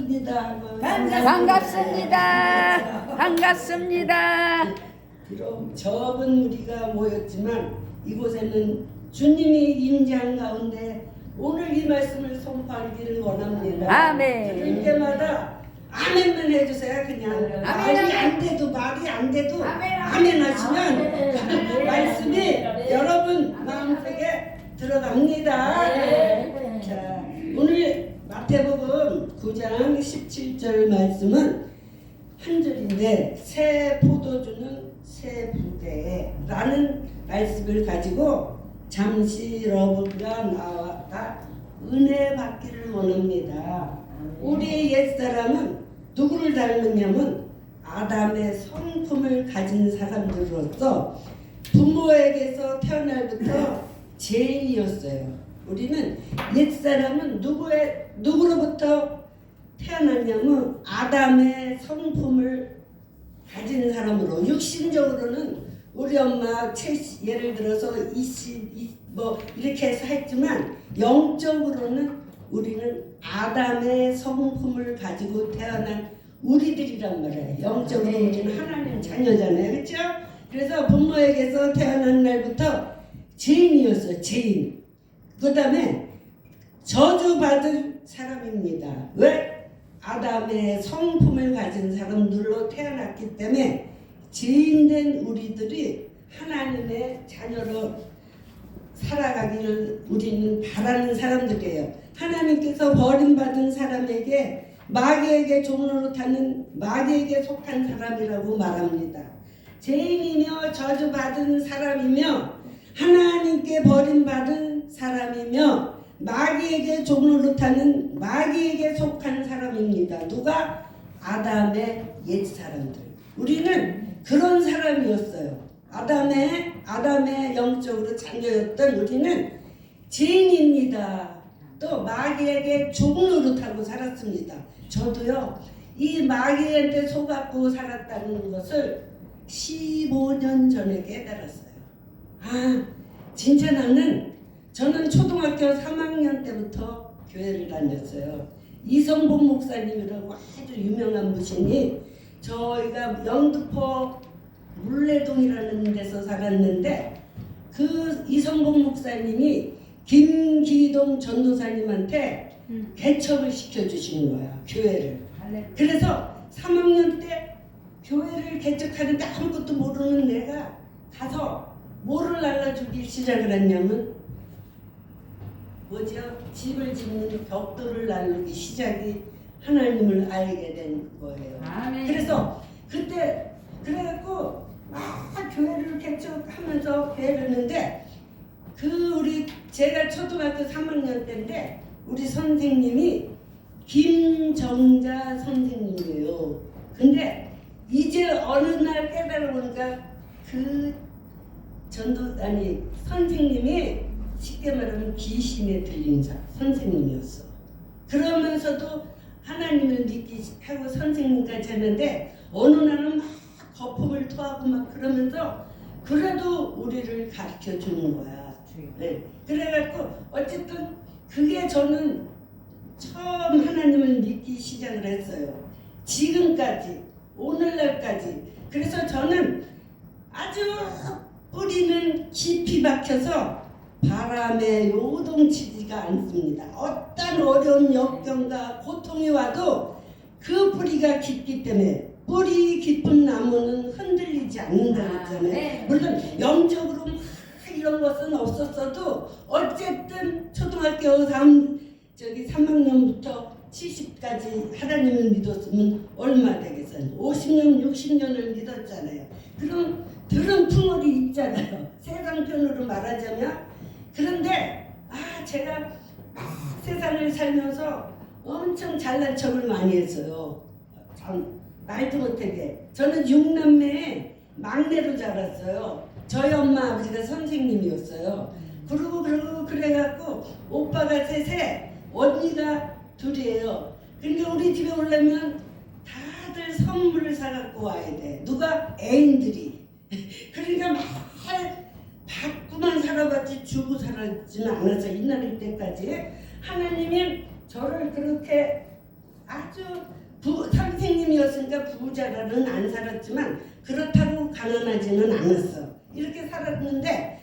반갑습니다. 반갑습니다. 반갑습니다. 비록 적은 우리가 모였지만 이곳에는 주님이 임재한 가운데 오늘 이 말씀을 선포하기를 원합니다. 아멘. 그럴 때마다 아멘만 해주세요. 그냥 말이 안 돼도 아멘 하시면 말씀이 여러분 마음속에 들어갑니다. 자, 오늘 마태복음 9장 17절 말씀은 한 절인데 새 포도주는 새 부대에 라는 말씀을 가지고 잠시 여러분과 나와 은혜 받기를 원합니다. 우리의 옛사람은 누구를 닮느냐면 아담의 성품을 가진 사람들로서 부모에게서 태어날부터 죄인이었어요. 우리는 옛사람은 누구로부터 태어났냐면 아담의 성품을 가진 사람으로, 육신적으로는 우리 엄마 예를 들어서 뭐 이렇게 해서 했지만 영적으로는 우리는 아담의 성품을 가지고 태어난 우리들이란 말이에요. 영적으로 우리는 하나님 자녀잖아요. 그렇죠? 그래서 부모에게서 태어난 날부터 죄인이었어요. 죄인. 그 다음에 저주받은 사람입니다. 왜? 아담의 성품을 가진 사람들로 태어났기 때문에 죄인된 우리들이 하나님의 자녀로 살아가기를 우리는 바라는 사람들이에요. 하나님께서 버림받은 사람에게 마귀에게 종노릇하는 마귀에게 속한 사람이라고 말합니다. 죄인이며 저주받은 사람이며 하나님께 버림받은 사람이며 마귀에게 종노릇하는 마귀에게 속한 사람입니다. 누가? 아담의 옛사람들. 우리는 그런 사람이었어요. 아담의 영적으로 자녀였던 우리는 죄인입니다. 또 마귀에게 종노릇하고 살았습니다. 저도요, 이 마귀한테 속았고 살았다는 것을 15년 전에 깨달았어요. 진짜 저는 초등학교 3학년 때부터 교회를 다녔어요. 이성복 목사님이라고 아주 유명한 분이, 저희가 영등포 물레동이라는 데서 살았는데 그 이성복 목사님이 김기동 전도사님한테 개척을 시켜주신 거야, 교회를. 그래서 3학년 때 교회를 개척하는데 아무것도 모르는 내가 가서 뭐를 알려주기 시작을 했냐면 집을 짓는 벽돌을 나누기 시작이 하나님을 알게 된 거예요. 아멘. 그래서 그때 그래갖고 교회를 개척하면서 교회를 했는데 제가 초등학교 3학년 때인데 우리 선생님이 김정자 선생님이에요. 근데 이제 어느 날 깨달아 보니까 선생님이 쉽게 말하면 귀신에 들린 선생님이었어. 그러면서도 하나님을 하고 선생님까지 했는데 어느 날은 막 거품을 토하고 막 그러면서 그래도 우리를 가르쳐 주는 거야. 네. 그래갖고 어쨌든 그게 저는 처음 하나님을 믿기 시작을 했어요. 지금까지 오늘날까지. 그래서 저는 아주 뿌리는 깊이 박혀서 바람에 요동치지가 않습니다. 어떤 어려운 역경과 고통이 와도 그 뿌리가 깊기 때문에 뿌리 깊은 나무는 흔들리지 않는다고 했잖아요. 물론 영적으로 이런 것은 없었어도 어쨌든 초등학교 3학년부터 70까지 하나님을 믿었으면 얼마 되겠어요? 50년, 60년을 믿었잖아요. 그럼 들은 풍월이 있잖아요. 세상 편으로 말하자면. 그런데 제가 세상을 살면서 엄청 잘난 척을 많이 했어요. 말도 못하게. 저는 6남매의 막내로 자랐어요. 저희 엄마 아버지가 선생님이었어요. 그러고 그래갖고 오빠가 셋에 언니가 둘이에요. 근데 우리 집에 오려면 다들 선물을 사갖고 와야 돼. 누가? 애인들이. 그러니까 막 받고만 살아봤지 주고 살았지는 않았어요. 이날일 때까지. 하나님이 저를 그렇게 아주 선생님이었으니까 부자라는 안 살았지만 그렇다고 가난하지는 않았어. 이렇게 살았는데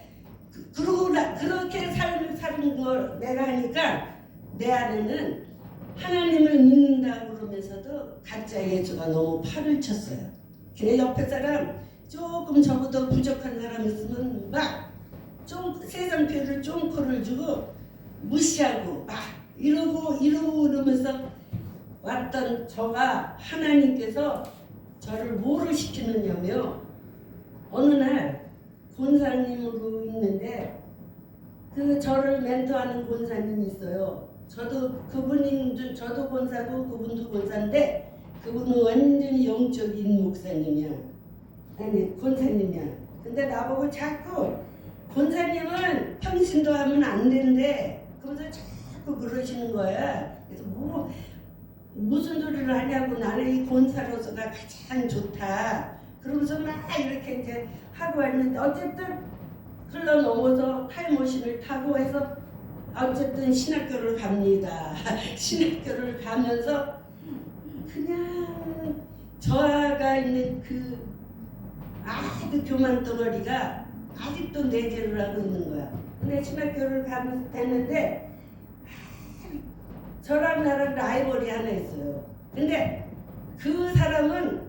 그렇게 사는 걸 내가 하니까 내 안에는 하나님을 믿는다고 그러면서도 가짜 예수가 너무 팔을 쳤어요. 그래 옆에 사람 조금 저보다 부족한 사람 있으면 막 좀 세상 표를 쫑코를 주고 무시하고 막 이러고 그러면서 왔던 저가 하나님께서 저를 뭐를 시키느냐며 어느 날 권사님으로 있는데 그 저를 멘토하는 권사님이 있어요. 저도 권사고 그분도 권사인데 그분은 완전히 영적인 목사님이야. 아니 권사님이야. 근데 나보고 자꾸 권사님은 평신도 하면 안 된대. 그러면서 자꾸 그러시는 거야. 그래서 무슨 소리를 하냐고 나는 이 권사로서가 가장 좋다. 그러면서 막 이렇게 이제 하고 왔는데 어쨌든 흘러 넘어서 타임머신을 타고 해서 어쨌든 신학교를 갑니다. 신학교를 가면서 그냥 저가 있는 그 아주 교만 덩어리가 아직도 내재를 하고 있는 거야. 근데 신학교를 가면서 됐는데 저랑 나랑 라이벌이 하나 있어요. 근데 그 사람은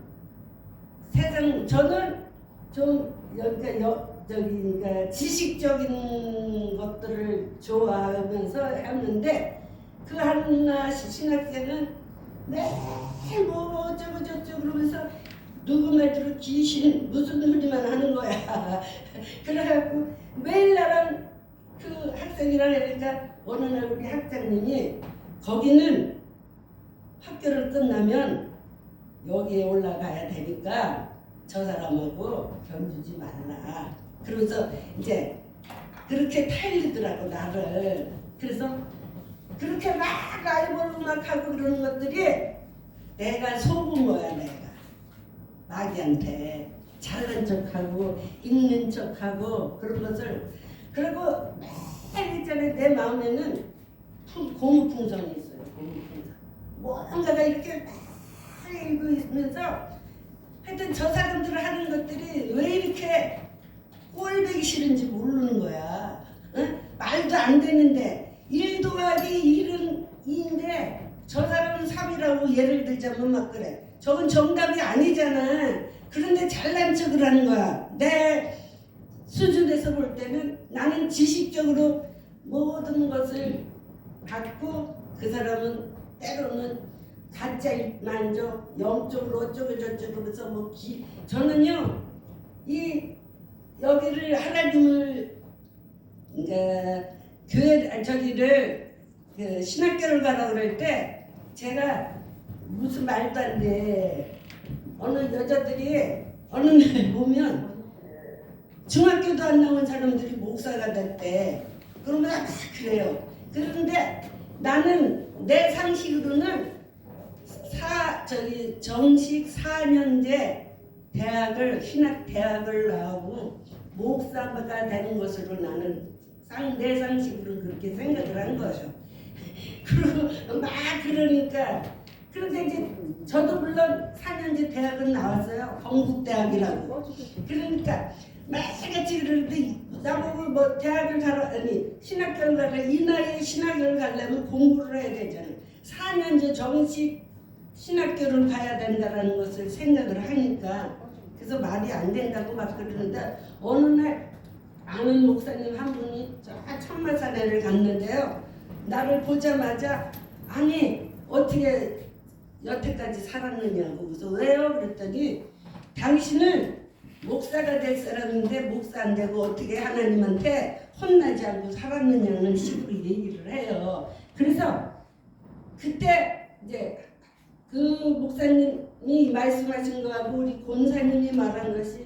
저는 좀 그러니까 지식적인 것들을 좋아하면서 했는데 그 하나 신학생은 뭐 어쩌고 저쩌고 그러면서 누구 말대로 귀신 무슨 소리만 하는 거야. 그래갖고 매일 나랑 그 학생이랑 하니까 어느 날 우리 학장님이 거기는 학교를 끝나면 여기에 올라가야 되니까 저 사람하고 견주지 말라. 그러면서 이제 그렇게 타일리더라고 나를. 그래서 그렇게 막 라이벌로 막 하고 그러는 것들이 내가 속은 거야. 내가 마귀한테 잘난 척하고 있는 척하고 그런 것을. 그리고 매일 있잖아요. 내 마음에는 고무풍선이 있어요. 고무풍선. 뭔가가 이렇게 막 이고 있으면서 하여튼 저 사람들 하는 것들이 왜 이렇게 꼴보기 싫은지 모르는 거야. 응? 말도 안 되는데 1 더하기 1은 2인데 저 사람은 3이라고 예를 들자면 막 그래. 저건 정답이 아니잖아. 그런데 잘난 척을 하는 거야. 내 수준에서 볼 때는 나는 지식적으로 모든 것을 갖고 그 사람은 때로는 가짜 만족, 영적으로 어쩌고 저쩌고 그래서 저는요 여기를 하나님을 그 신학교를 가라 그럴 때 제가 무슨 말도 안 돼. 어느 여자들이 어느 날 보면 중학교도 안 나온 사람들이 목사가 됐대. 그러면 막 그래요. 그런데 나는 내 상식으로는 정식 4년제 신학 대학을 나오고 목사가 되는 것으로 나는 내 상식으로는 그렇게 생각을 한 거죠. 그리고 막 그러니까 그런데 이제 저도 물론 4년제 대학은 나왔어요. 건국대학이라고. 그러니까 매일같이 그러는데 나보고 뭐 대학을 신학교를 가라. 이 나이에 신학교를 가려면 공부를 해야 되잖아. 4년제 정식 신학교를 가야 된다는 것을 생각을 하니까 그래서 말이 안 된다고 막 그러는데 어느 날 아는 목사님 한 분이 저 천마산에를 갔는데요. 나를 보자마자 아니 어떻게 여태까지 살았느냐고. 그래서 왜요? 그랬더니 당신은 목사가 될 사람인데 목사 안 되고 어떻게 하나님한테 혼나지 않고 살았느냐는 식으로 얘기를 해요. 그래서 그때 이제 그 목사님이 말씀하신 거하고 우리 권사님이 말한 것이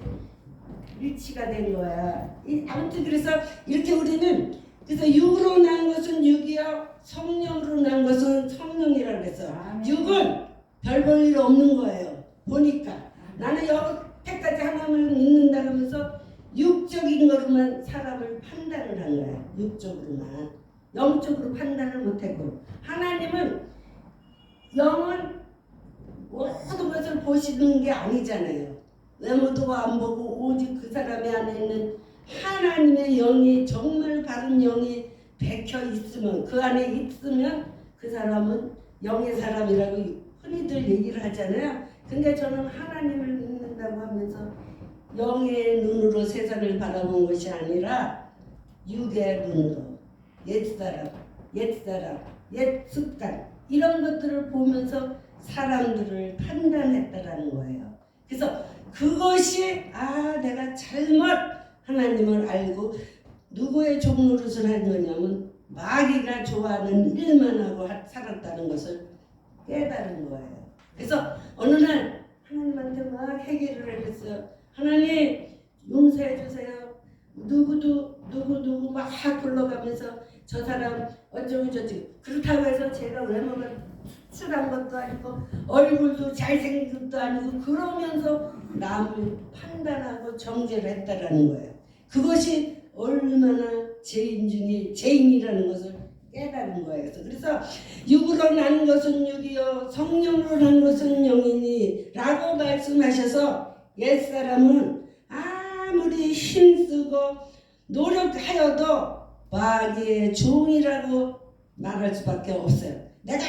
일치가 된 거야. 아무튼 그래서 이렇게 우리는 그래서 육으로 난 것은 육이요 성령으로 난 것은 성령이라 그래서 육은 별 볼 일 없는 거예요. 보니까 나는 여태까지 하나님을 믿는다 하면서 육적인 거로만 사람을 판단을 한 거야. 육적으로만. 영적으로 판단을 못하고 하나님은 영은 모든 것을 보시는 게 아니잖아요. 외모도 안 보고 오직 그 사람의 안에 있는 하나님의 영이 정말 바른 영이 백혀 있으면 그 안에 있으면 그 사람은 영의 사람이라고 흔히들 얘기를 하잖아요. 근데 저는 하나님을 믿는다고 하면서 영의 눈으로 세상을 바라본 것이 아니라 육의 눈으로 옛사람, 옛 습관 이런 것들을 보면서 사람들을 판단했다라는 거예요. 그래서 그것이 내가 잘못 하나님을 알고 누구의 종노릇을 한 거냐면 마귀가 좋아하는 일만 하고 살았다는 것을 깨달은 거예요. 그래서 어느 날 하나님한테 막 회개를 했어요. 하나님 용서해 주세요. 누구 막 불러가면서 저 사람 어쩌고 저쩌고 그렇다고 해서 제가 외모가 수출한 것도 아니고 얼굴도 잘생긴 것도 아니고 그러면서 남을 판단하고 정죄를 했다라는 거예요. 그것이 얼마나 죄인 중에 죄인이라는 것을 깨달은 거예요. 그래서 육으로 난 것은 육이요 성령으로 난 것은 영이니 라고 말씀하셔서 옛사람은 아무리 힘쓰고 노력하여도 마귀의 종이라고 말할 수밖에 없어요. 내가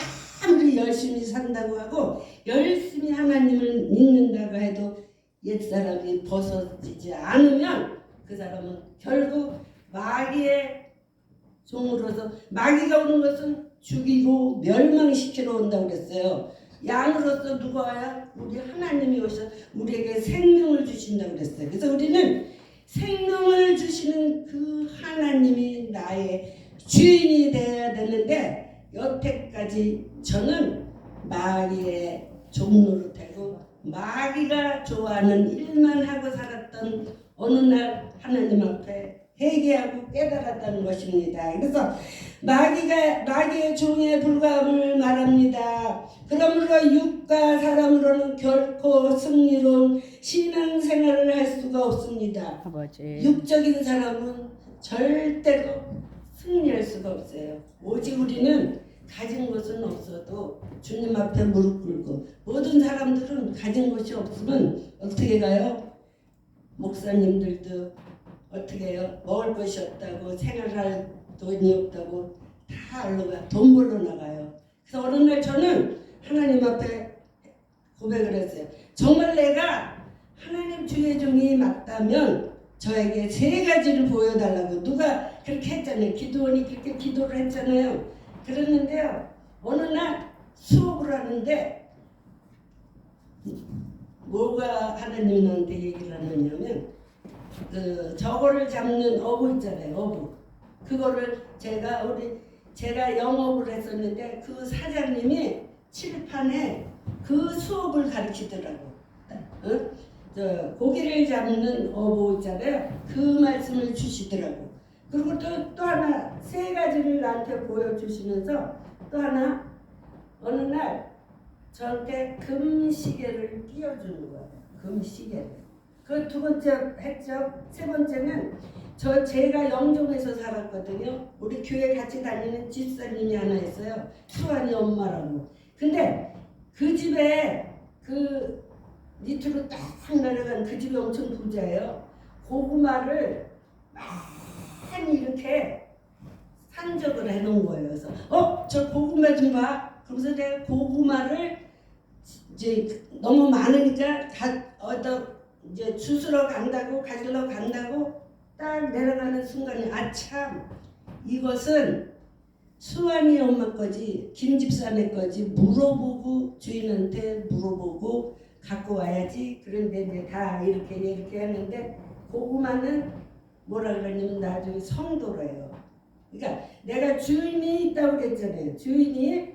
아무리 열심히 산다고 하고 열심히 하나님을 믿는다고 해도 옛사람이 벗어지지 않으면 그 사람은 결국 마귀의 종으로서 마귀가 오는 것은 죽이고 멸망시키러 온다고 그랬어요. 양으로서 누가 와야 우리 하나님이 오셔서 우리에게 생명을 주신다고 그랬어요. 그래서 우리는 생명을 주시는 그 하나님이 나의 주인이 되어야 되는데 여태까지 저는 마귀의 종로로 되고 마귀가 좋아하는 일만 하고 살았던 어느 날 하나님 앞에 회개하고 깨달았다는 것입니다. 그래서 마귀의 종에 불과함을 말합니다. 그러므로 육과 사람으로는 결코 승리로운 신앙생활을 할 수가 없습니다. 아버지. 육적인 사람은 절대로 승리할 수가 없어요. 오직 우리는 가진 것은 없어도 주님 앞에 무릎 꿇고 모든 사람들은 가진 것이 없으면 어떻게 가요? 목사님들도 어떻게 해요? 먹을 것이 없다고 생활할 돈이 없다고 다 알로가 돈 벌러 나가요. 그래서 어느 날 저는 하나님 앞에 고백을 했어요. 정말 내가 하나님 주의 종이 맞다면 저에게 세 가지를 보여달라고 누가 그렇게 했잖아요. 기도원이 그렇게 기도를 했잖아요. 그랬는데요. 어느 날 수업을 하는데 뭐가 하나님이 나한테 얘기를 하느냐면 저거를 잡는 어부 있잖아요. 어부. 그거를 제가 영업을 했었는데 그 사장님이 칠판에 그 수업을 가르치더라고. 고기를 잡는 어부 있잖아요. 그 말씀을 주시더라고. 그리고 또 하나 세 가지를 나한테 보여주시면서 또 하나 어느 날 저한테 금시계를 끼워주는 거예요. 금시계를. 그 두 번째 했죠. 세 번째는 제가 영종에서 살았거든요. 우리 교회 같이 다니는 집사님이 하나 있어요. 수환이 엄마라고. 근데 그 집에 그 밑으로 딱 내려간 그 집이 엄청 부자예요. 고구마를 많이 이렇게 산적을 해놓은 거예요. 그래서 저 고구마 좀 봐. 그러면서 내가 고구마를 이제 너무 많으니까 이제 주스러 간다고 가지러 간다고 딱 내려가는 순간에 참 이것은 수환이 엄마 거지 김집사네 거지 물어보고 주인한테 물어보고 갖고 와야지. 그런데 이제 다 이렇게 했는데 고구마는 뭐라 그러냐면 나중에 성도래요. 그러니까 내가 주인이 있다고 그랬잖아요. 주인이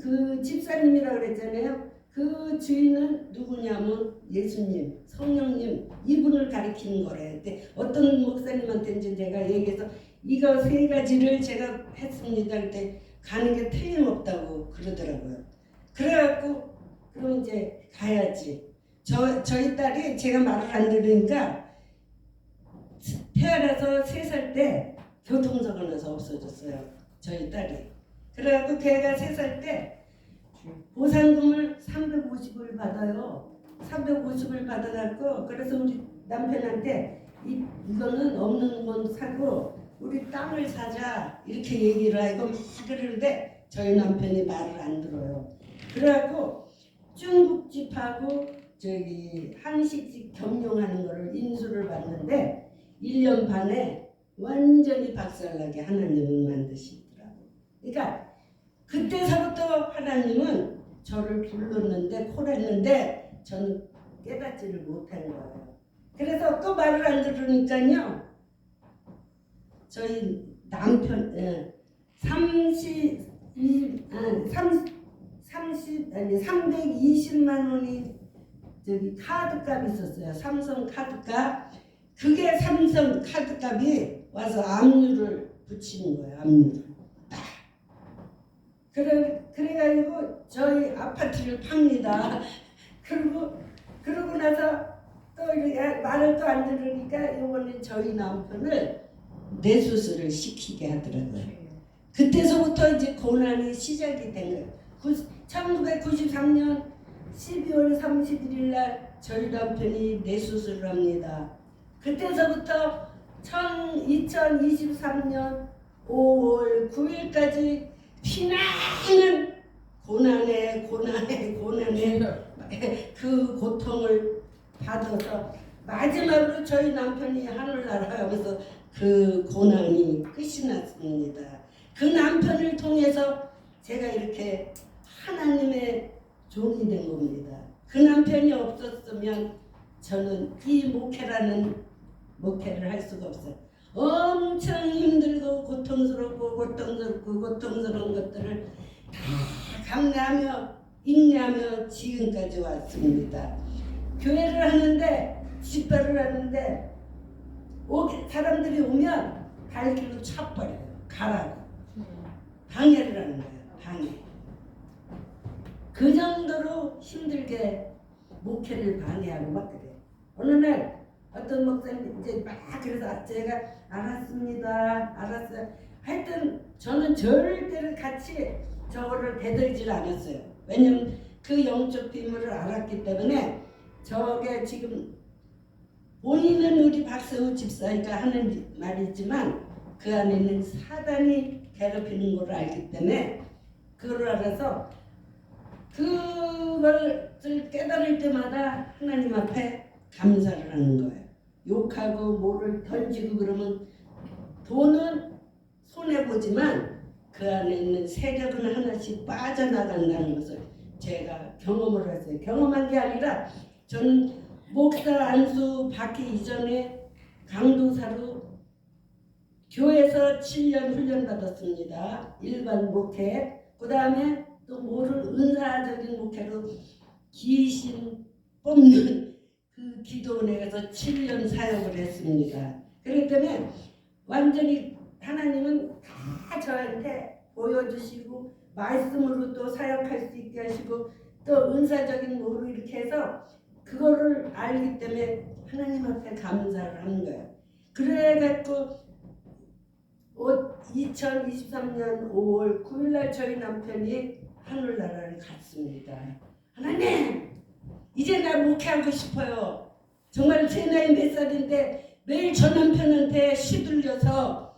그 집사님이라고 그랬잖아요. 그 주인은 누구냐면 예수님, 성령님 이분을 가리키는 거래요. 근데 어떤 목사님한테 이제 제가 얘기해서 이거 세 가지를 제가 했습니다. 그때 가는 게 틀림없다고 그러더라고요. 그래갖고 그럼 이제 가야지. 저희 딸이 제가 말을 안 들으니까 태어나서 3살 때 교통사고 나서 없어졌어요. 저희 딸이. 그래갖고 걔가 3살 때 보상금을 350을 받아요. 350을 받아갖고 그래서 우리 남편한테 이거는 없는 건 사고 우리 땅을 사자 이렇게 얘기를 하고 막 그러는데 저희 남편이 말을 안 들어요. 그래갖고 중국집하고 저기 한식집 경영하는 거를 인수를 받는데 1년 반에 완전히 박살나게 하나님은 만드시더라고요. 그러니까 그때서부터 하나님은 저를 불렀는데 콜했는데 저는 깨닫지를 못한 거예요. 그래서 또 말을 안 들으니까요. 저희 남편 320만 원이 저기 카드값이 있었어요. 삼성 카드값. 그게 삼성 카드값이 와서 압류를 붙이는 거예요. 압류를. 그래가지고 저희 아파트를 팝니다. 그러고 나서 또 이렇게 말을 또 안 들으니까 이번에 저희 남편을 뇌수술을 시키게 하더라고요. 그때서부터 이제 고난이 시작이 된 거예요. 1993년 12월 31일 날 저희 남편이 뇌수술을 합니다. 그때서부터 2023년 5월 9일까지 피나는 고난에 그 고통을 받아서 마지막으로 저희 남편이 하늘나라 하면서 그 고난이 끝이 났습니다. 그 남편을 통해서 제가 이렇게 하나님의 종이 된 겁니다. 그 남편이 없었으면 저는 이 목회라는 목회를 할 수가 없어요. 엄청 힘들고 고통스러운 것들을 다 감내하며 인내하며 지금까지 왔습니다. 교회를 하는데 집회를 하는데 사람들이 오면 발길로 차버려요. 가라고 방해를 하는 거예요. 방해. 그 정도로 힘들게 목회를 방해하고 막 그래요. 어느 날 어떤 목사님 이제 막 그래서 제가 알았어요. 하여튼 저는 절대로 같이 저거를 대들질 않았어요. 왜냐면 그 영적 비밀을 알았기 때문에 저게 지금 본인은 우리 박세우 집사니까 하는 말이지만 그 안에는 사단이 괴롭히는 걸 알기 때문에 그걸 알아서 그걸 깨달을 때마다 하나님 앞에 감사를 하는 거예요. 욕하고 뭐를 던지고 그러면 돈은 손해보지만 그 안에 있는 세력은 하나씩 빠져나간다는 것을 제가 경험을 했어요. 경험한 게 아니라 저는 목사 안수 받기 이전에 강도사로 교회에서 7년 훈련 받았습니다. 일반 목회. 그 다음에 또 뭐를 은사적인 목회로 귀신 뽑는 그 기도원에 가서 7년 사역을 했습니다. 그렇기 때문에 완전히 하나님은 다 저한테 보여주시고 말씀으로 또 사역할 수 있게 하시고 또 은사적인 뭐로 이렇게 해서 그거를 알기 때문에 하나님 앞에 감사를 하는 거예요. 그래갖고 2023년 5월 9일날 저희 남편이 하늘나라를 갔습니다. 하나님 이제 나 목회하고 싶어요. 정말 제 나이 몇 살인데 매일 저 남편한테 시들려서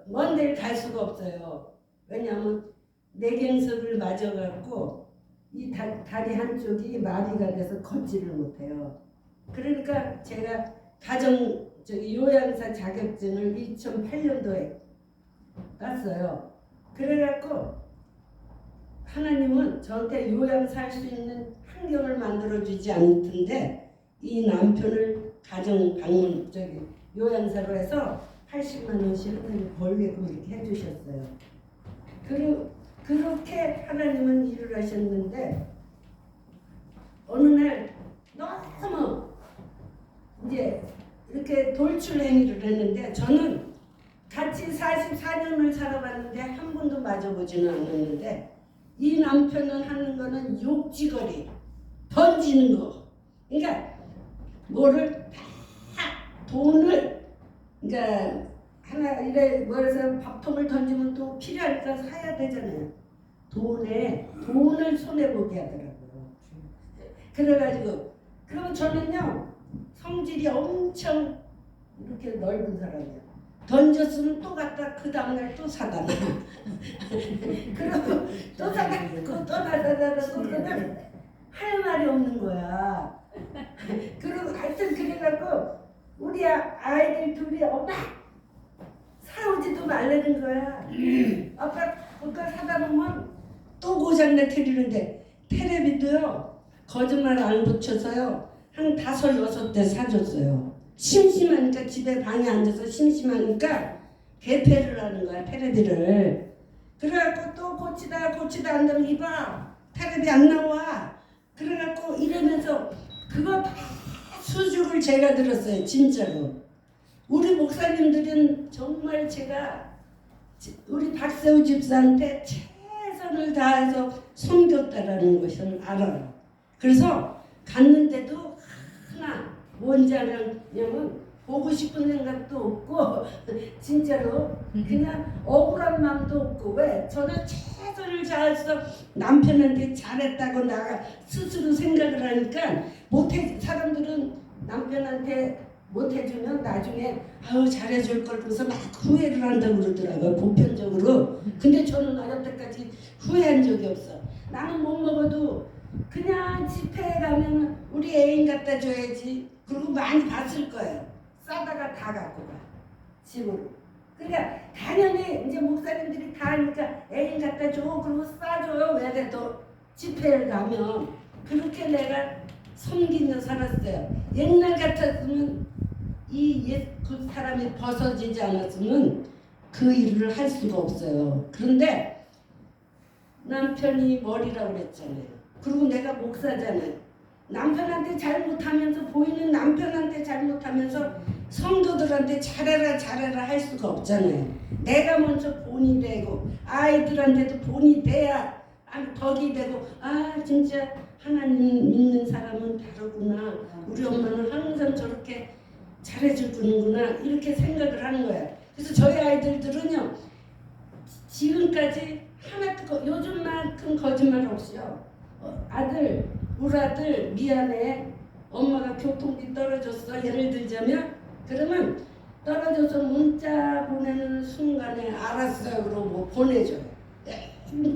먼 데를 갈 수가 없어요. 왜냐하면 뇌경색을 맞아갖고 이 다리 한쪽이 마비가 돼서 걷지를 못해요. 그러니까 제가 요양사 자격증을 2008년도에 땄어요. 그래갖고 하나님은 저한테 요양사 할 수 있는 환경을 만들어주지 않던데 이 남편을 요양사로 해서 80만 원씩 벌게끔 이렇게 해주셨어요. 그렇게 하나님은 일을 하셨는데 어느 날 너무 이제 이렇게 돌출 행위를 했는데 저는 같이 44년을 살아봤는데 한 번도 맞아보지는 않았는데 이 남편은 하는 거는 욕지거리 던지는 거. 그러니까 뭐를 다 돈을 그러니까 하나 이래 뭐래서 밥통을 던지면 또 필요하니까 사야 되잖아요. 돈을 손해보게 하더라고요. 그래가지고 그러면 저는요 성질이 엄청 이렇게 넓은 사람이에요. 던졌으면 또 갖다 그 다음날 또 사다 놔. 그리고 또 사다 놓고 또 사다 놓고 그러면 할 말이 없는 거야. 그리고 하여튼 그래갖고 우리 아이들 둘이 엄마 사오지도 말라는 거야. 아빠 그거 사다 놓으면 또 고장내 테리는데 테레비도요 거짓말 안 붙여서요 한 5, 6대 사줬어요. 심심하니까 집에 방에 앉아서 심심하니까 개폐를 하는 거야 테레비를. 그래갖고 또 고치다 안 되면 이봐 테레비 안 나와. 그래갖고 이러면서 그거 다 수줍을 제가 들었어요 진짜로. 우리 목사님들은 정말 제가 우리 박세우 집사한테 최선을 다해서 섬겼다라는 것을 알아요. 그래서 갔는데도 하나 뭔지 알았냐면 보고 싶은 생각도 없고 진짜로 그냥 억울한 마음도 없고. 왜? 저는 최선을 다해서 남편한테 잘했다고 나가 스스로 생각을 하니까 사람들은 남편한테 못해주면 나중에 아유 잘해줄 걸 그래서 막 후회를 한다고 그러더라고요 보편적으로. 근데 저는 여태까지 후회한 적이 없어. 나는 못 먹어도 그냥 집회에 가면 우리 애인 갖다 줘야지. 그리고 많이 봤을 거예요. 싸다가 다 갖고 가 집으로. 그러니까 당연히 이제 목사님들이 다 하니까 애인 갖다 줘 그리고 싸줘요. 왜 그래도 집회를 가면. 그렇게 내가 섬기며 살았어요. 옛날 같았으면 그 사람이 벗어지지 않았으면 그 일을 할 수가 없어요. 그런데 남편이 머리라고 그랬잖아요. 그리고 내가 목사잖아요. 남편한테 잘못하면서 보이는 남편한테 잘못하면서 성도들한테 잘해라 할 수가 없잖아요. 내가 먼저 본이 되고 아이들한테도 본이 돼야 덕이 되고 진짜 하나님 믿는 사람은 다르구나. 우리 엄마는 항상 저렇게 잘해주는구나 이렇게 생각을 하는 거야. 그래서 저희 아이들은요 지금까지 하나도 요즘만큼 거짓말 없이요. 우리 아들 미안해 엄마가 교통비 떨어졌어 예를 들자면 그러면 떨어져서 문자 보내는 순간에 알았어요 그러고 보내줘요.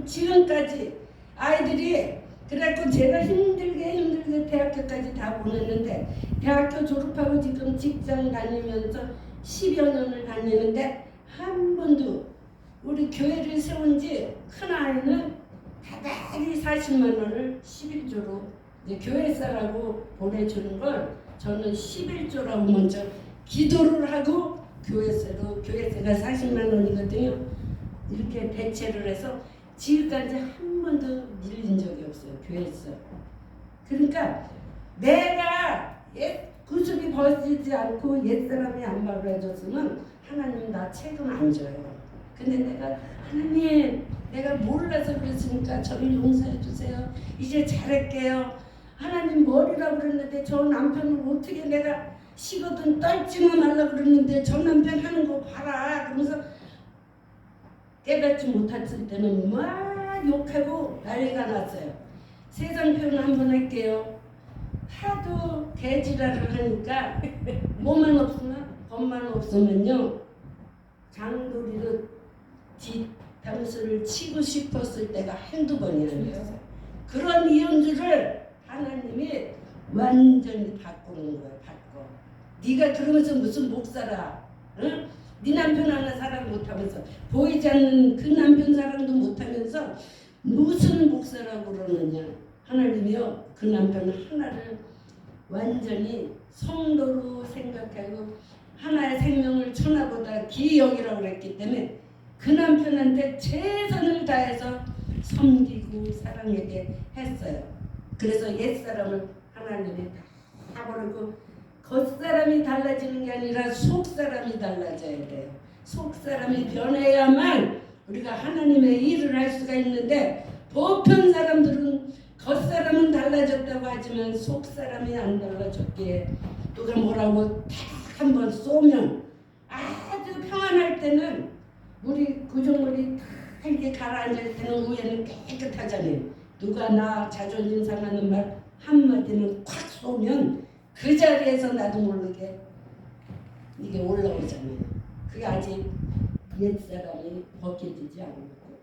지금까지 아이들이 그래갖고 제가 힘들게 대학교까지 다 보냈는데 대학교 졸업하고 지금 직장 다니면서 10여 년을 다니는데 한 번도 우리 교회를 세운 지 큰아이는 다달이 40만 원을 11조로 교회사라고 보내주는 걸 저는 11조라고 먼저 기도를 하고 교회사가 40만 원이거든요. 이렇게 대체를 해서 지금까지 한 번도 밀린 적이 없어요. 교회에서. 그러니까 내가 구습이 벗어지지 않고 옛사람이 안 바로해줬으면 하나님 나 책임 안 져요. 근데 내가 하나님 내가 몰라서 그랬으니까 저를 용서해 주세요. 이제 잘할게요. 하나님 머리라고 그랬는데 저 남편을 어떻게 내가 식어든 떨지만 말라고 그랬는데 저 남편 하는 거 봐라. 그러면서 깨닫지 못했을 때는 막 욕하고 난리가 났어요. 세상 표현 한번 할게요. 하도 개지랄을 하니까 뭐만 없으면 법만 없으면요 장도리로 뒷담수를 치고 싶었을 때가 한두 번이 아니었어요. 그런 이연주를 하나님이 완전히 바꾸는 거예요. 바꿔. 네가 그러면서 무슨 목사라 응? 네 남편 하나 사랑 못하면서 보이지 않는 그 남편 사랑도 못하면서 무슨 목사라고 그러느냐. 하나님이요 그 남편 하나를 완전히 성도로 생각하고 하나의 생명을 천하보다 귀히 여기라고 그랬기 때문에 그 남편한테 최선을 다해서 섬기고 사랑하게 했어요. 그래서 옛사람을 하나님이 다 버리고 겉사람이 달라지는 게 아니라 속사람이 달라져야 돼요. 속사람이 변해야만 우리가 하나님의 일을 할 수가 있는데 보편 사람들은 겉사람은 달라졌다고 하지만 속사람이 안 달라졌기에 누가 뭐라고 탁 한번 쏘면 아주 평안할 때는 우리 구조물이 다 이렇게 가라앉을 때는 위에는 깨끗하잖아요. 누가 나 자존심 상하는 말 한마디는 콱 쏘면 그 자리에서 나도 모르게 이게 올라오잖아요. 그게 아직 옛사람이 벗겨지지 않았고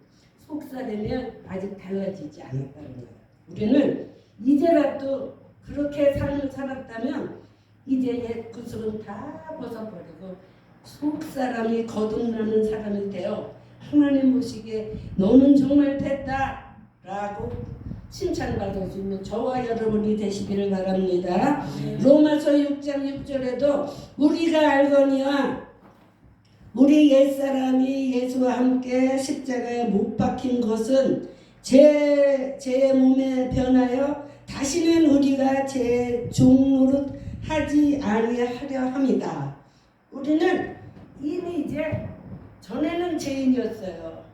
속사되면 아직 달라지지 않았다는 거예요. 우리는 이제라도 그렇게 삶을 살았다면 이제 옛 구슬은 다 벗어버리고 속사람이 거듭나는 사람이 되어 하나님 보시기에 너는 정말 됐다라고 칭찬받을 수 있는 저와 여러분이 되시기를 바랍니다. 로마서 6장 6절에도 우리가 알거니와 우리 옛사람이 예수와 함께 십자가에 못 박힌 것은 제 몸에 변하여 다시는 우리가 제 종노릇 하지 아니하려 합니다. 우리는 이미 이제 전에는 죄인이었어요.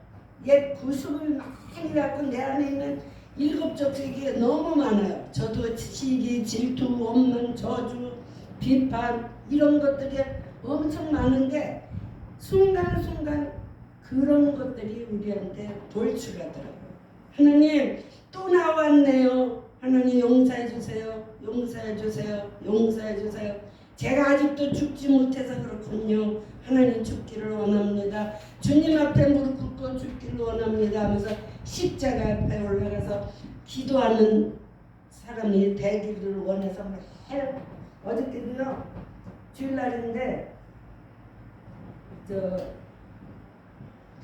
옛 구습을 많이 갖고 내 안에 있는 일곱 적색이 너무 많아요. 저도 시기, 질투, 원망, 저주, 비판 이런 것들이 엄청 많은데 순간순간 그런 것들이 우리한테 돌출하더라고요. 하나님 또 나왔네요. 하나님 용서해 주세요. 용서해 주세요. 용서해 주세요. 제가 아직도 죽지 못해서 그렇군요. 하나님 죽기를 원합니다. 주님 앞에 무릎 꿇고 죽기를 원합니다 하면서 십자가 앞에 올라가서 기도하는 사람이 되기를 원해서 매일 어저께도요 주일날인데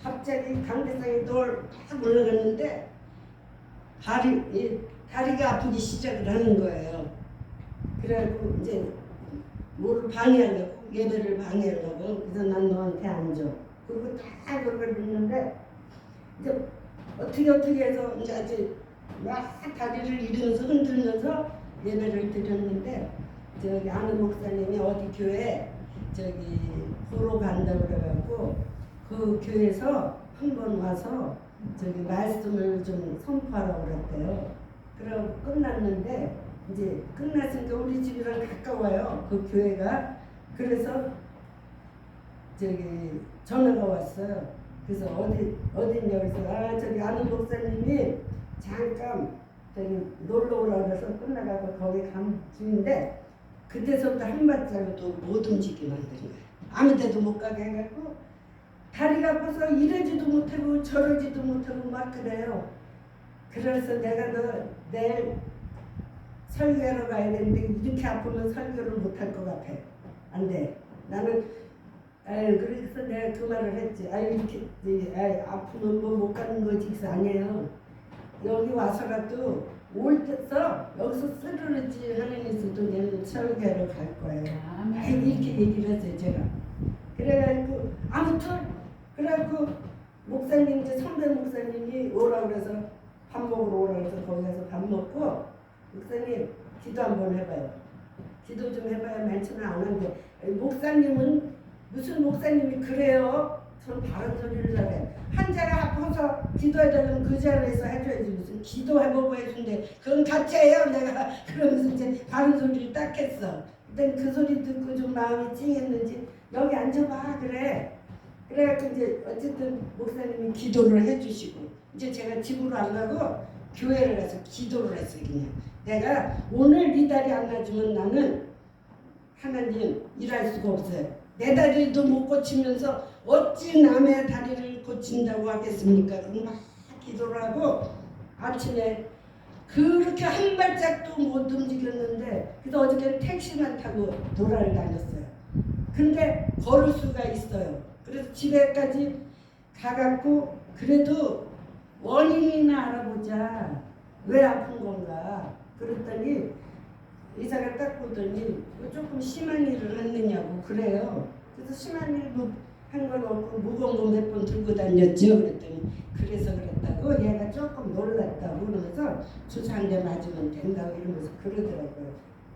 갑자기 강대상에 딱 올라갔는데 다리가 아프기 시작을 하는 거예요. 그래갖고 이제 뭐를 방해하려고 예배를 방해하려고 그래서 난 너한테 앉아. 그리고 딱 그걸 듣는데 이제 어떻게 해서 이제 아주 막 다리를 이러면서 흔들면서 예배를 드렸는데 저기 아는 목사님이 어디 교회 저기 보러 간다고 그래갖고 그 교회에서 한번 와서 저기 말씀을 좀 선포하라고 그랬대요. 그러고 끝났는데 이제 끝났으니까 우리 집이랑 가까워요. 그 교회가. 그래서 저기 전화가 왔어요. 그래서 어디냐 그래서 저기 아는 목사님이 잠깐 저기 놀러 오라고 해서 끝나가고 거기 간 중인데 그때서부터 한 발자국도 못 움직이게 만든 거예요. 아무 데도 못 가게 해갖고 다리가 아파서 이러지도 못하고 저러지도 못하고 막 그래요. 그래서 내가 너 내일 설교하러 가야 되는데 이렇게 아프면 설교를 못할 것 같아. 안 돼. 나는 그래서 내가 그 말을 했지. 이렇게 아프면 뭐 못 가는 거지. 그래서 아니에요. 여기 와서라도 올 때서 여기서 쓰러지 하는 있어도 내는 설교하러 갈 거예요. 이렇게 얘기를 했어요. 제가. 그래가지고 아무튼 그래갖고 목사님 이제 선배 목사님이 오라고 그래서 밥 먹으러 오라고 해서 거기 가서 밥 먹고 목사님 기도 한번 해봐요. 기도 좀 해봐야 많지는 않은데 목사님은 무슨 목사님이 그래요? 전 바른 소리를 잘해. 환자가 아파서 기도해달라면 그 자리에서 해줘야지 무슨 기도해보고 해준대. 그건 가짜예요. 내가 그러면서 이제 바른 소리를 딱 했어. 그때 그 소리 듣고 좀 마음이 찡했는지 여기 앉아봐 그래. 그래갖고 이제 어쨌든 목사님이 기도를 해주시고 이제 제가 집으로 안 가고 교회를 가서 기도를 했어요. 그냥 내가 오늘 네 다리 안 놔주면 나는 하나님 일할 수가 없어요. 내 다리도 못 고치면서 어찌 남의 다리를 고친다고 하겠습니까? 그럼 막 기도를 하고 아침에 그렇게 한 발짝도 못 움직였는데 그래서 어저께 택시만 타고 돌아를 다녔어요. 근데 걸을 수가 있어요. 그래서 집에까지 가갖고 그래도 원인이나 알아보자. 왜 아픈 건가? 그랬더니 의사가 딱 보더니 조금 심한 일을 했느냐고 그래요. 그래서 심한 일 한 건 없고 무거운 거 몇 번 들고 다녔죠. 그랬더니 그래서 그랬다고 얘가 조금 놀랐다고 그러면서 주사 한 대 맞으면 된다고 이러면서 그러더라고요.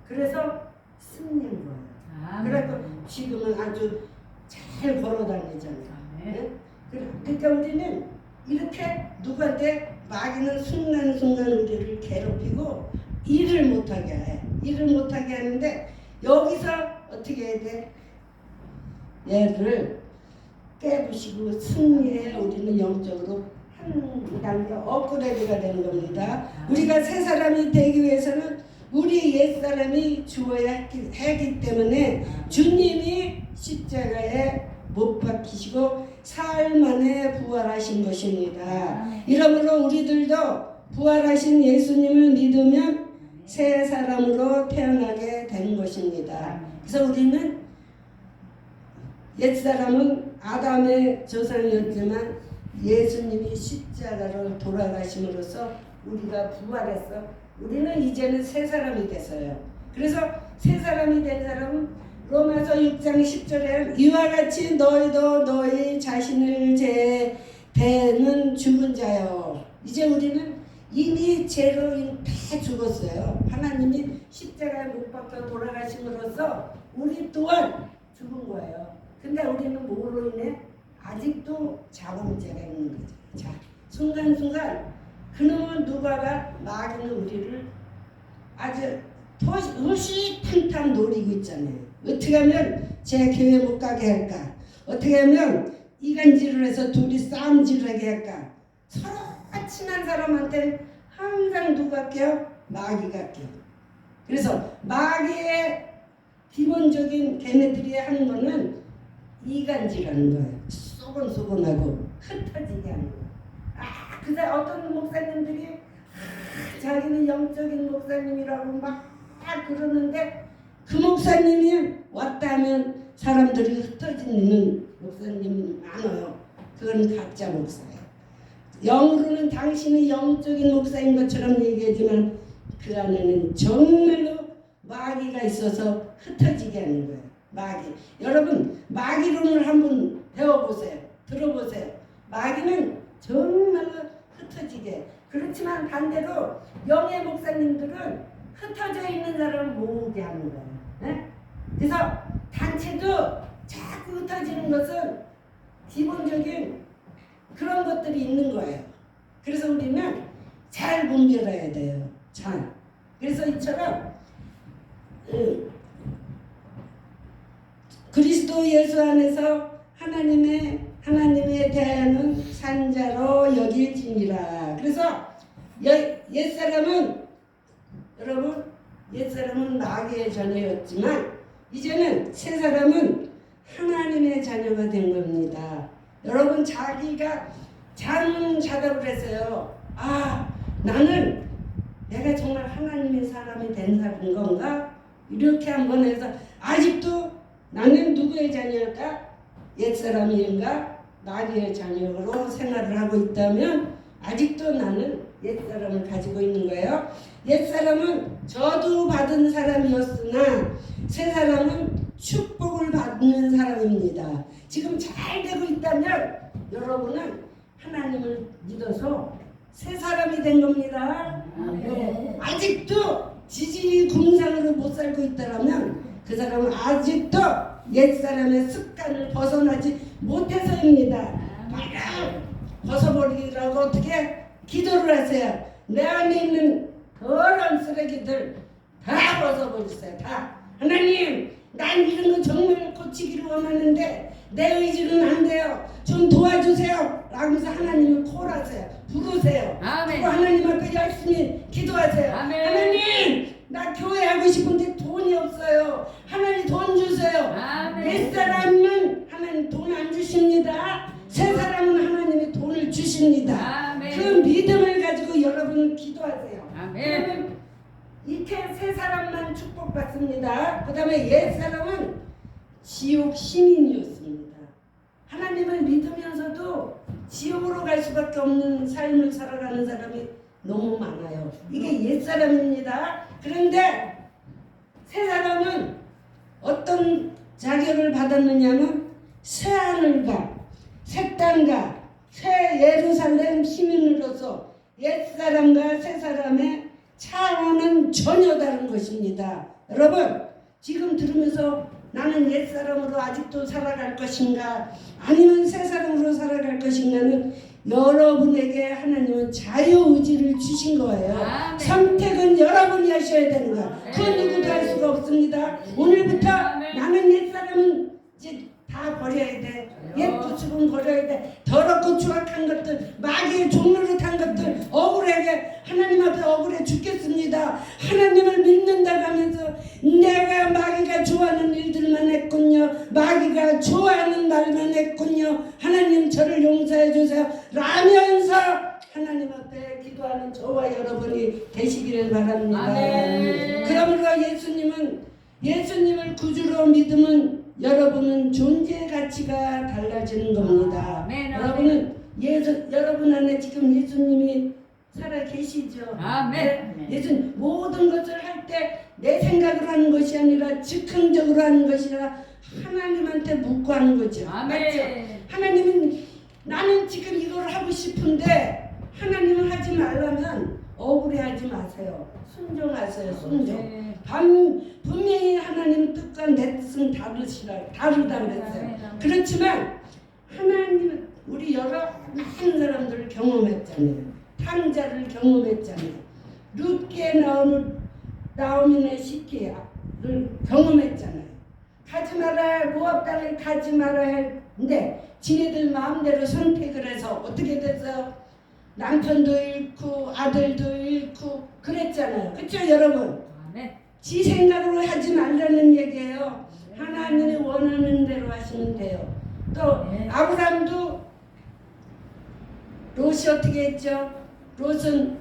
그래서 승리한 거예요. 그래서 지금은 아주 잘 걸어 다니잖아요. 네? 그러니까 우리는 이렇게 누구한테 마귀는 순간순간 우리를 괴롭히고 일을 못하게 해. 일을 못하게 하는데 여기서 어떻게 해야 돼? 얘를 깨부시고 승리해 우리는 영적으로 한 단계 업그레이드가 되는 겁니다. 우리가 새 사람이 되기 위해서는 우리 옛사람이 죽어야 하기 때문에 주님이 십자가에 못 박히시고 사흘 만에 부활하신 것입니다. 이러므로 우리들도 부활하신 예수님을 믿으면 새 사람으로 태어나게 된 것입니다. 그래서 우리는 옛사람은 아담의 조상이었지만 예수님이 십자가로 돌아가심으로써 우리가 부활해서 우리는 이제는 새 사람이 됐어요. 그래서 새 사람이 된 사람은 로마서 6장 10절에 이와 같이 너희도 너희 자신을 대는 죽은 자요. 이제 우리는 이미 죄로 다 죽었어요. 하나님이 십자가에 못 박혀 돌아가심으로써 우리 또한 죽은 거예요. 근데 우리는 뭐로 인해 아직도 자범죄가 있는 거죠. 자, 순간순간 그놈은 누가가 마귀는 우리를 아주 허시탕탕 노리고 있잖아요. 어떻게 하면 제 교회 못 가게 할까? 어떻게 하면 이간질을 해서 둘이 싸움질을 하게 할까? 서로 친한 사람한테 항상 누가 껴? 마귀가 껴. 그래서 마귀의 기본적인 걔네들이 하는 거는 이간질하는 거예요. 쏘곤쏘곤하고 흩어지게 하는 거예요. 그래서 어떤 목사님들이 자기는 영적인 목사님이라고 막 그러는데 그 목사님이 왔다 하면 사람들이 흩어지는 목사님이 많아요. 그건 가짜 목사예요. 영으로는 당신이 영적인 목사인 것처럼 얘기하지만 그 안에는 정말로 마귀가 있어서 흩어지게 하는 거예요. 마귀. 여러분 마귀론을 한번 배워보세요. 들어보세요. 마귀는 정말로 흩어지게. 그렇지만 반대로 영의 목사님들은 흩어져 있는 사람을 모으게 하는 거예요. 네? 그래서 단체도 자꾸 흩어지는 것은 기본적인 그런 것들이 있는 거예요. 그래서 우리는 잘 분별해야 돼요. 잘. 그래서 이처럼 그리스도 예수 안에서 하나님에 대하여는 산자로 여길지니라. 그래서 옛사람은 여러분 옛사람은 마귀의 자녀였지만 이제는 새 사람은 하나님의 자녀가 된 겁니다. 여러분 자기가 자답을 했어요. 나는 내가 정말 하나님의 사람이 된 사람인 건가? 이렇게 한번 해서 아직도 나는 누구의 자녀일까? 옛사람인가? 마귀의 자녀로 생활을 하고 있다면 아직도 나는 옛사람을 가지고 있는 거예요. 옛사람은 저주 받은 사람이었으나 새사람은 축복을 받는 사람입니다. 지금 잘 되고 있다면 여러분은 하나님을 믿어서 새 사람이 된 겁니다. 아직도 지지 궁상으로 못 살고 있다면 그 사람은 아직도 옛사람의 습관을 벗어나지 못해서입니다. 빨리 벗어버리라고 어떻게 기도를 하세요. 내 안에 있는 더러운 쓰레기들 다 벗어버리세요. 다. 하나님, 난 이런 거 정말 고치기를 원하는데 내 의지는 안 돼요. 좀 도와주세요. 라면서 하나님을 콜하세요. 부르세요. 그리고 하나님 앞에 열심히 기도하세요. 아멘. 하나님, 나 교회 하고 싶은데 돈이 없어요. 하나님 돈 주세요. 옛사람은 하나님 돈 안 주십니다. 새 사람은 하나님이 돈을 주십니다. 아멘. 그 믿음을 가지고 여러분 기도하세요. 아멘. 그러면 이렇게 새 사람만 축복받습니다. 그 다음에 옛 사람은 지옥 시민이었습니다. 하나님을 믿으면서도 지옥으로 갈 수밖에 없는 삶을 살아가는 사람이 너무 많아요. 이게 옛 사람입니다. 그런데 새 사람은 어떤 자격을 받았느냐면 새 하늘과 새 땅과 새 예루살렘 시민으로서 옛 사람과 새 사람의 차원은 전혀 다른 것입니다. 여러분 지금 들으면서 나는 옛사람으로 아직도 살아갈 것인가 아니면 새사람으로 살아갈 것인가는 여러분에게 하나님은 자유의지를 주신 거예요. 아멘. 선택은 여러분이 하셔야 되는 거예요. 그 누구도 할 수가 없습니다. 오늘부터 나는 옛사람은 이제 다 버려야 돼. 옛 구습은 버려야 돼. 더럽고 나쁘고 추악한 것들, 마귀의 종로로 탄 것들, 억울하게 하나님 앞에 억울해 죽겠습니다. 하나님을 믿는다고 하면서 내가 마귀가 좋아하는 일들만 했군요. 마귀가 좋아하는 말만 했군요. 하나님 저를 용서해 주세요. 라면서 하나님 앞에 기도하는 저와 여러분이 되시기를 바랍니다. 아멘. 그러므로 예수님을 구주로 믿으면 여러분은 존재 가치가 달라지는 겁니다. 아멘, 아멘. 여러분 안에 지금 예수님이 살아 계시죠. 아멘. 예수님 모든 것을 할 때 내 생각으로 하는 것이 아니라 즉흥적으로 하는 것이라 하나님한테 묻고 하는 거죠. 아멘. 맞죠? 하나님은 나는 지금 이걸 하고 싶은데 하나님은 하지 말라면 억울해하지 마세요. 순종하세요. 순종. 분명히 하나님 뜻과 내 뜻은 다르다 그랬어요. 그렇지만 하나님은 우리 여러 많은 사람들을 경험했잖아요. 탕자를 경험했잖아요. 룻기에 나오미네 시기를 경험했잖아요. 가지 마라, 모압 땅을 가지 마라 했는데 지네들 마음대로 선택을 해서 어떻게 됐어요? 남편도 잃고 아들도 잃고 그랬잖아요. 그렇죠 여러분? 아멘. 지 생각으로 하지 말라는 얘기예요. 하나님이 원하는 대로 하시면 돼요. 또 아브라함도 롯이 어떻게 했죠? 롯은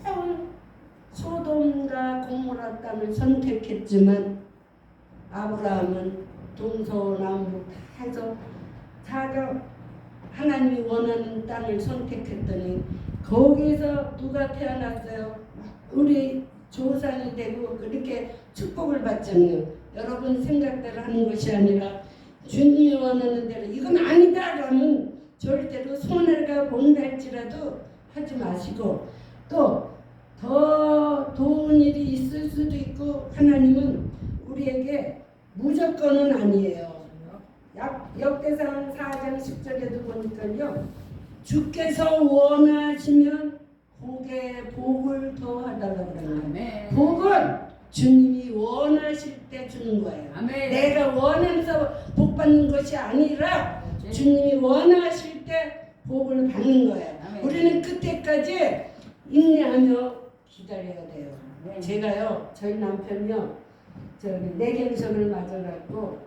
처음 소돔과 고모라 땅을 선택했지만 아브라함은 동서남북 다 해서 자가 하나님이 원하는 땅을 선택했더니 거기에서 누가 태어났어요? 우리 조상이 되고 그렇게 축복을 받잖아요. 여러분 생각대로 하는 것이 아니라 주님이 원하는 대로 이건 아니다 그러면 절대로 손해가 본달지라도 하지 마시고 또 더 좋은 일이 있을 수도 있고 하나님은 우리에게 무조건은 아니에요. 역대상 4장 10절에도 보니까요. 주께서 원하시면 복을 더하달라고 그래요. 아멘. 복은 주님이 원하실 때 주는 거예요. 아멘. 내가 원해서 복 받는 것이 아니라 주님이 원하실 때 복을 받는 거예요. 아멘. 우리는 그때까지 인내하며 기다려야 돼요. 아멘. 제가요, 저희 남편이요, 내경석을 맞아갖고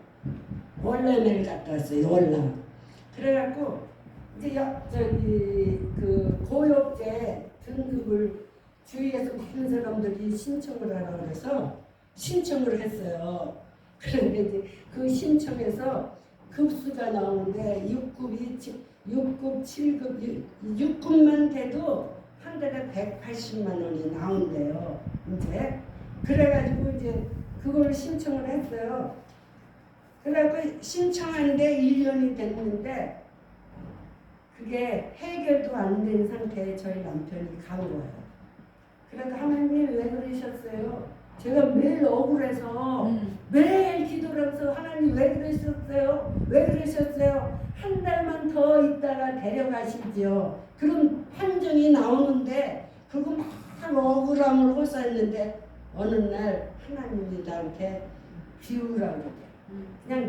월남을 갔다 왔어요. 월남. 그래갖고 이제 그 고역제 등급을 주위에서 많은 사람들이 신청을 하라고 그래서 신청을 했어요. 그런데 이제 그 신청에서 급수가 나오는데 6급, 7급, 6급만 돼도 한 달에 180만 원이 나온대요. 이제 그래가지고 이제 그걸 신청을 했어요. 그래갖고 신청하는데 1년이 됐는데 그게 해결도 안 된 상태에 저희 남편이 간 거예요. 그러니까 하나님 왜 그러셨어요? 제가 매일 억울해서 매일 기도를 해서 하나님 왜 그러셨어요? 왜 그러셨어요? 한 달만 더 있다가 데려가시죠. 그럼 판정이 나오는데 그거 막 억울함을 호소했는데 어느 날 하나님이 나한테 비우라고 그래. 그냥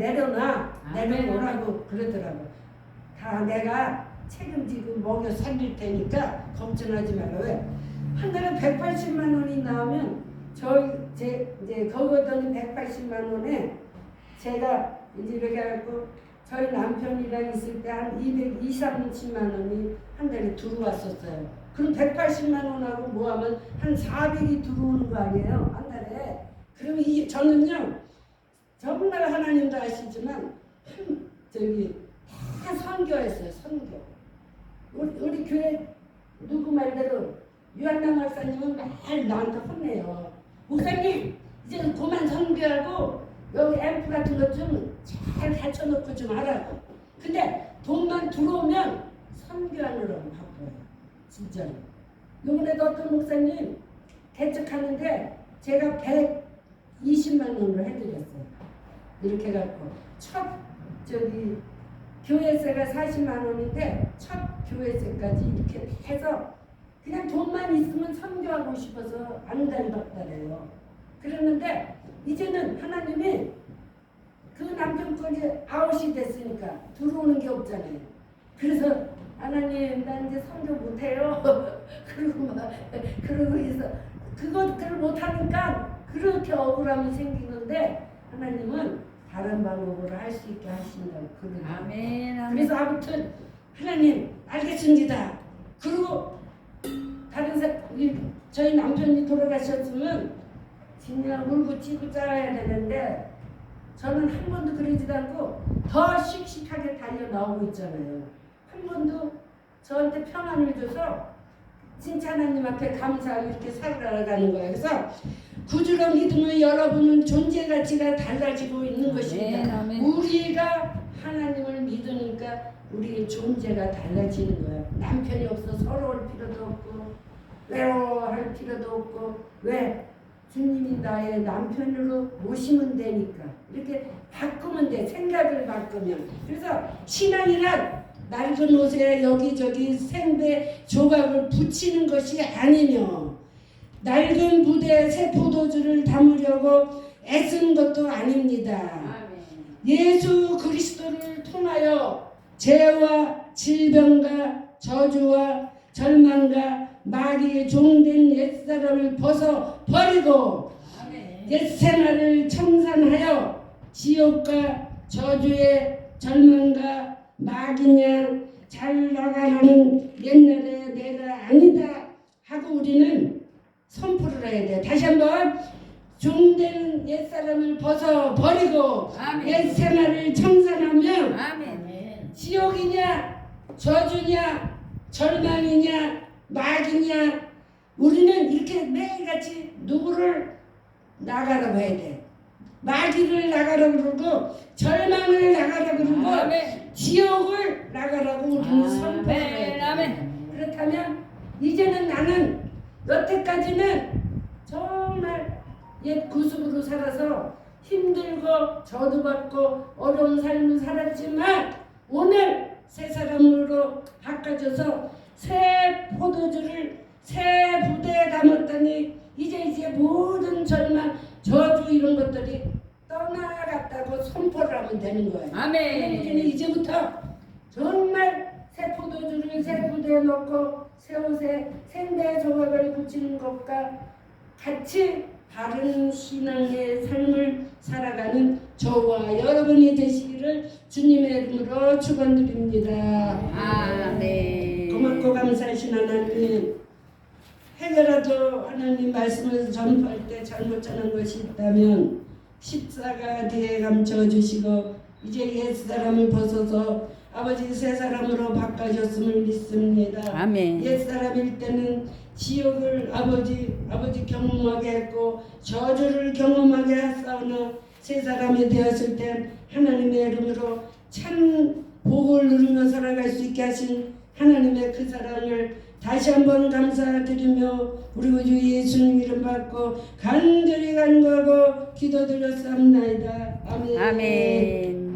내려놓으라고 그러더라고. 다 내가 책임지고 먹여 살릴 테니까 걱정하지 말라. 왜? 한 달에 180만 원이 나오면 이제 거기더니 180만 원에 제가 이제 이렇게 해갖고 저희 남편이랑 있을 때 한 230만 원이 한 달에 들어왔었어요. 그럼 180만 원하고 뭐하면 한 400이 들어오는 거 아니에요? 한 달에. 그러면 저는요 정말 하나님도 아시지만 다 선교했어요. 선교. 우리 교회 누구 말대로 유한남 목사님은 매일 나한테 혼내요. 목사님 이제 그만 선교하고 여기 앰프 같은 것 좀 잘 갖춰놓고 좀 하라고. 근데 돈만 들어오면 선교하느라고 바빠요. 진짜로. 요번에도 어떤 목사님 개척하는데 제가 120만 원을 해드렸어요. 이렇게 해갖고 첫 교회세가 40만 원인데 첫 교회세까지 이렇게 해서 그냥 돈만 있으면 선교하고 싶어서 안달받다래요. 그랬는데 이제는 하나님이 그 남편권이 아웃이 됐으니까 들어오는 게 없잖아요. 그래서 하나님 나 이제 성교 못해요. 그러고 막 그러고 있어. 그것들을 못하니까 그렇게 억울함이 생기는데 하나님은 다른 방법으로 할 수 있게 하신다고 그러는 거예요. 아멘. 아멘. 그래서 아무튼 하나님 알겠습니다. 그리고 다른 저희 남편이 돌아가셨으면 그냥 울고 찌고 짜야 되는데 저는 한 번도 그러지도 않고 더 씩씩하게 달려 나오고 있잖아요. 한 번도 저한테 평안을 줘서 진짜 하나님 앞에 감사하고 이렇게 살아가는 거예요. 그래서 구주로 믿으면 여러분은 존재 가치가 달라지고 있는 것입니다. 아멘. 우리가 하나님을 믿으니까 우리의 존재가 달라지는 거예요. 남편이 없어 서러울 필요도 없고 외로워할 필요도 없고 왜? 주님이 나의 남편으로 모시면 되니까 이렇게 바꾸면 돼. 생각을 바꾸면. 그래서 신앙이란 낡은 옷에 여기저기 생배 조각을 붙이는 것이 아니며 낡은 부대에 새 포도주를 담으려고 애쓴 것도 아닙니다. 예수 그리스도를 통하여 죄와 질병과 저주와 절망과 마귀의 종된 옛사람을 벗어 버리고 옛생활을 청산하여 지옥과 저주의 절망과 마귀냐 잘 나가는 옛날의 내가 아니다 하고 우리는 선포를 해야 돼. 다시 한번 종된 옛사람을 벗어 버리고 옛생활을 청산하면 지옥이냐 저주냐 절망이냐 마귀냐 우리는 이렇게 매일같이 누구를 나가라고 해야 돼. 마귀를 나가라고 그러고 절망을 나가라고 그러고 지옥을 나가라고 우리는 선포해야 돼. 그렇다면 이제는 나는 여태까지는 정말 옛 구습으로 살아서 힘들고 저도 받고 어려운 삶을 살았지만 오늘 새 사람으로 바꿔줘서 새 포도주를 새 부대에 담았더니 이제 모든 절망 저주 이런 것들이 떠나갔다고 선포를 하면 되는 거예요. 아멘. 우리는 이제부터 정말 새 포도주를 새 부대에 넣고 새 옷에 생대 조각을 붙이는 것과 같이 바른 신앙의 삶을 살아가는 저와 여러분이 되시기를 주님의 이름으로 축원드립니다. 아멘. 고맙고 감사하신 하나님, 해결라도 하나님 말씀을 전파할 때 잘못 전한 것이 있다면 십자가 뒤에 감춰 주시고 이제 옛사람을 벗어서 아버지 새 사람으로 바꿔줬음을 믿습니다. 아멘. 옛사람일 때는 지옥을 아버지 경험하게 했고 저주를 경험하게 했사오나 새 사람이 되었을 때 하나님의 이름으로 참 복을 누리며 살아갈 수 있게 하신 하나님의 그 사랑을 다시 한번 감사드리며 우리 구주 예수님 이름 받고 간절히 간구하고 기도드렸사옵나이다. 아멘. 아멘.